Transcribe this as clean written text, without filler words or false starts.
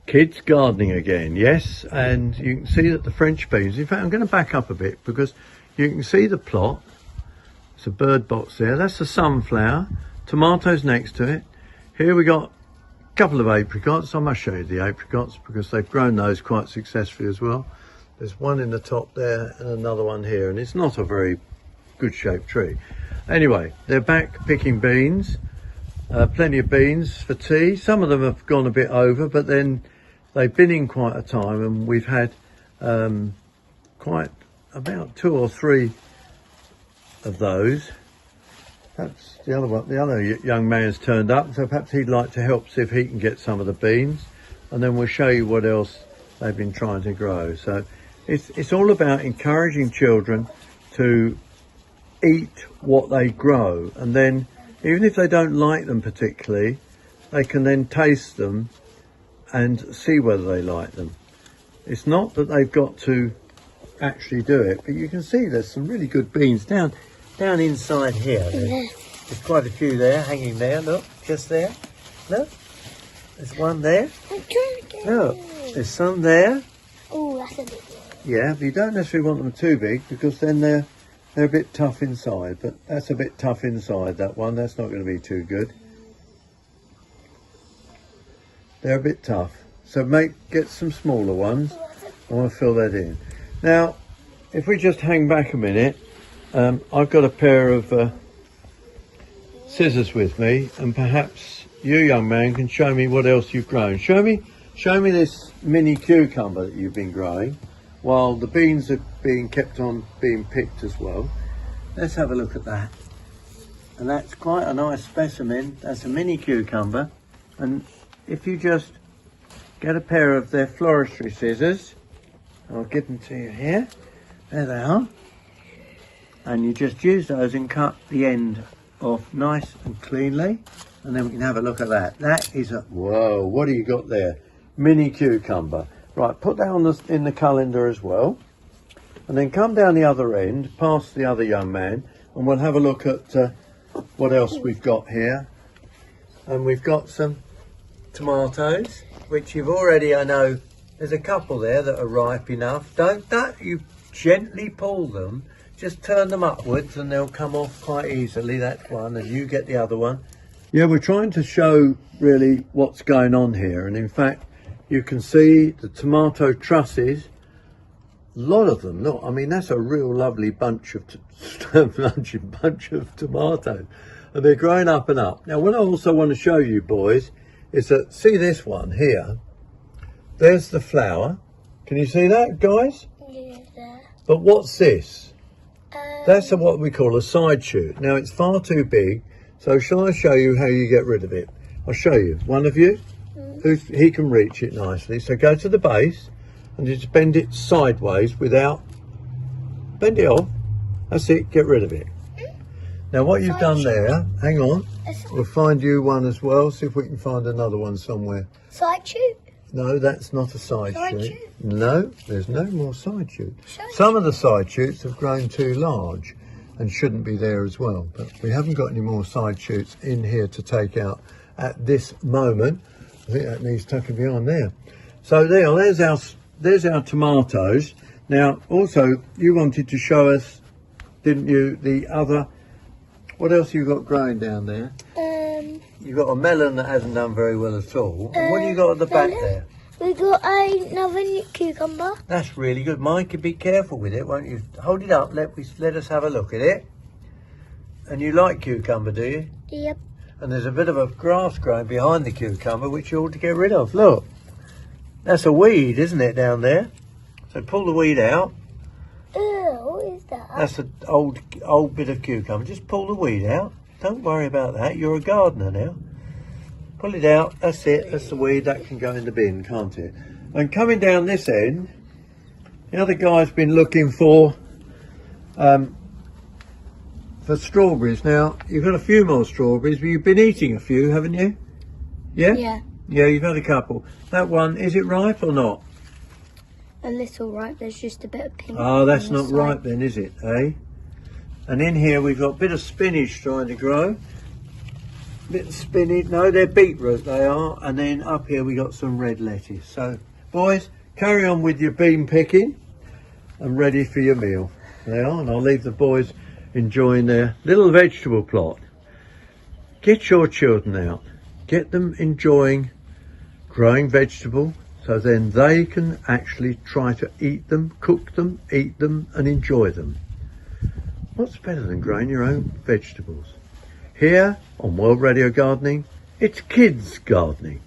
Kids gardening again, yes, and you can see that the French beans, in fact I'm going to back up a bit because you can see the plot. It's a bird box there, that's the sunflower, tomatoes next to it. Here we got a couple of apricots. I must show you the apricots because they've grown those quite successfully as well. There's one in the top there and another one here, and it's not a very good shaped tree. Anyway, they're back picking beans, plenty of beans for tea. Some of them have gone a bit over, but then they've been in quite a time, and we've had quite about 2 or 3 of those. Perhaps the other young man's turned up, so perhaps he'd like to help see if he can get some of the beans, and then we'll show you what else they've been trying to grow. So it's all about encouraging children to eat what they grow, and then even if they don't like them particularly, they can then taste them and see whether they like them. It's not that they've got to actually do it, but you can see there's some really good beans down inside here. There's quite a few there, hanging there, look, just there. Look, there's one there. Look, there's some there. Oh, that's a bit big. Yeah, but you don't necessarily want them too big because then they're a bit tough inside, but that's a bit tough inside, that one. That's not going to be too good. They're a bit tough. So get some smaller ones. I want to fill that in. Now, if we just hang back a minute, I've got a pair of scissors with me, and perhaps you, young man, can show me what else you've grown. Show me this mini cucumber that you've been growing while the beans are being kept on being picked as well. Let's have a look at that. And that's quite a nice specimen. That's a mini cucumber. And if you just get a pair of their floristry scissors, I'll give them to you here. There they are. And you just use those and cut the end off nice and cleanly. And then we can have a look at that. That is a, whoa, what do you got there? Mini cucumber. Right, put that in the colander as well. And then come down the other end, past the other young man, and we'll have a look at what else we've got here. And we've got some tomatoes, which you've already, I know, there's a couple there that are ripe enough. You gently pull them, just turn them upwards and they'll come off quite easily. That's one, and you get the other one. Yeah, we're trying to show really what's going on here, and in fact, you can see the tomato trusses, a lot of them. Look, I mean, that's a real lovely bunch of tomatoes, and they're growing up and up. Now, what I also want to show you boys is that, see this one here, there's the flower. Can you see that, guys? Yeah. But what's this? That's what we call a side shoot. Now, it's far too big, so shall I show you how you get rid of it? I'll show you. One of you, he can reach it nicely. So go to the base and just bend it sideways bend it off. That's it, get rid of it. Now what you've done there, hang on, we'll find you one as well, see if we can find another one somewhere. Side shoot? No, that's not a side shoot. No, there's no more side shoot. Some of the side shoots have grown too large and shouldn't be there as well, but we haven't got any more side shoots in here to take out at this moment. I think that needs tucking behind there. So there's our tomatoes. Now also you wanted to show us, didn't you, the other, what else you got growing down there? You've got a melon that hasn't done very well at all. And what do you got at the back there? We got another cucumber. That's really good. Mike, be careful with it, won't you? Hold it up, let us have a look at it. And you like cucumber, do you? Yep. And there's a bit of a grass growing behind the cucumber, which you ought to get rid of. Look, that's a weed, isn't it, down there? So pull the weed out. What is that? That's an old bit of cucumber. Just pull the weed out. Don't worry about that. You're a gardener now. Pull it out. That's it. That's the weed. That can go in the bin, can't it? And coming down this end, the other guy's been looking for strawberries. Now, you've got a few more strawberries, but you've been eating a few, haven't you? Yeah? Yeah. Yeah, you've had a couple. That one, is it ripe or not? A little ripe. There's just a bit of pink. Oh, that's not ripe then, is it, eh? And in here we've got a bit of spinach trying to grow. bit of spinach. No, they're beetroot, they are. And then up here we got some red lettuce. So, boys, carry on with your bean picking and ready for your meal. They are, and I'll leave the boys enjoying their little vegetable plot. Get your children out. Get them enjoying growing vegetable, so then they can actually try to eat them, cook them, eat them and enjoy them. What's better than growing your own vegetables? Here on World Radio Gardening, it's Kidz Gardening.